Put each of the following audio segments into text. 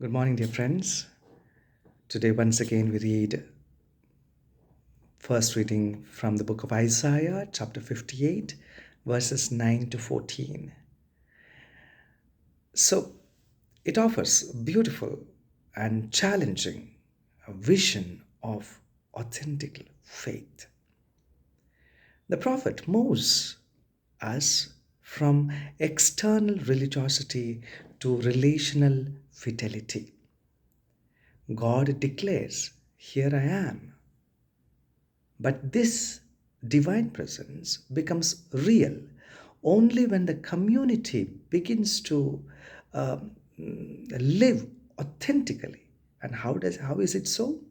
Good morning, dear friends. Today, once again, we read first reading from the book of Isaiah, chapter 58, verses 9 to 14. So, it offers beautiful and challenging a vision of authentic faith. The prophet moves us from external religiosity to relational fidelity. God declares, "Here I am." But this divine presence becomes real only when the community begins to live authentically. And how is it so?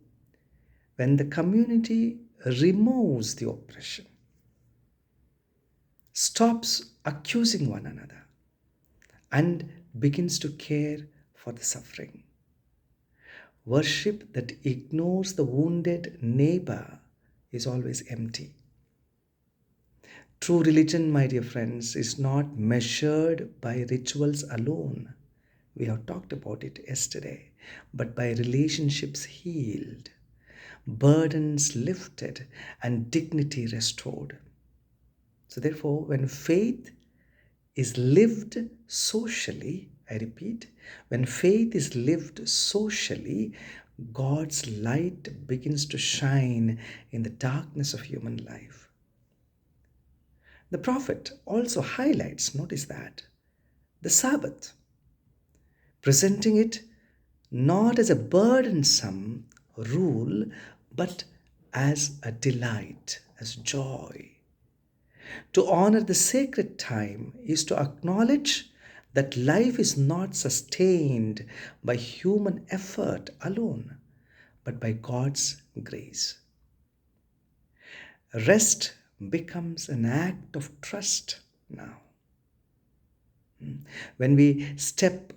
When the community removes the oppression, stops accusing one another, and begins to care for the suffering. Worship that ignores the wounded neighbor is always empty. True religion, my dear friends, is not measured by rituals alone. We have talked about it yesterday, but by relationships healed, burdens lifted, and dignity restored. So, therefore, when faith is lived socially, I repeat, when faith is lived socially, God's light begins to shine in the darkness of human life. The prophet also highlights, notice that, the Sabbath, presenting it not as a burdensome rule, but as a delight, as joy. To honor the sacred time is to acknowledge that life is not sustained by human effort alone, but by God's grace. Rest becomes an act of trust now. When we step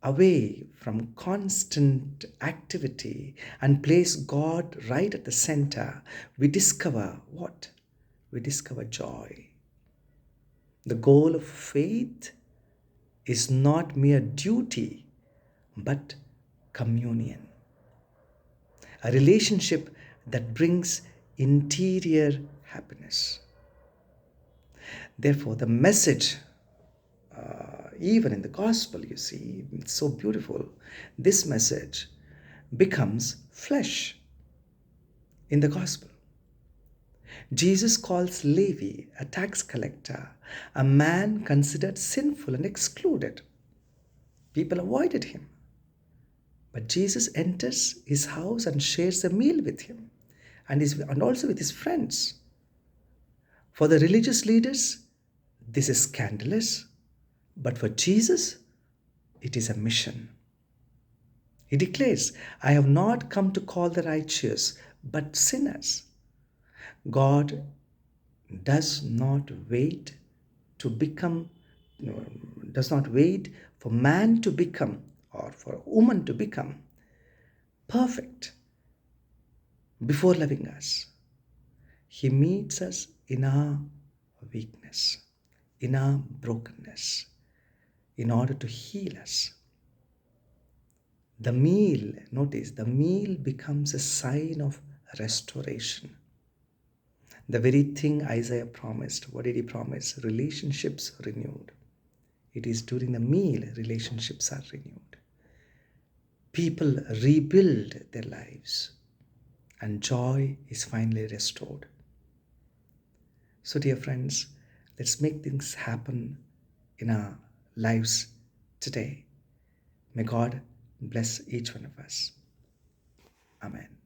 away from constant activity and place God right at the center, we discover what? We discover joy. The goal of faith is not mere duty, but communion. A relationship that brings interior happiness. Therefore, the message, even in the gospel, you see, it's so beautiful. This message becomes flesh in the gospel. Jesus calls Levi, a tax collector, a man considered sinful and excluded. People avoided him. But Jesus enters his house and shares a meal with him and also with his friends. For the religious leaders, this is scandalous, but for Jesus, it is a mission. He declares, "I have not come to call the righteous, but sinners." God does not wait to become, does not wait for man to become or for woman to become perfect before loving us. He meets us in our weakness, in our brokenness, in order to heal us. The meal, notice, the meal becomes a sign of restoration. The very thing Isaiah promised. What did he promise? Relationships renewed. It is during the meal relationships are renewed. People rebuild their lives and joy is finally restored. So, dear friends, let's make things happen in our lives today. May God bless each one of us. Amen.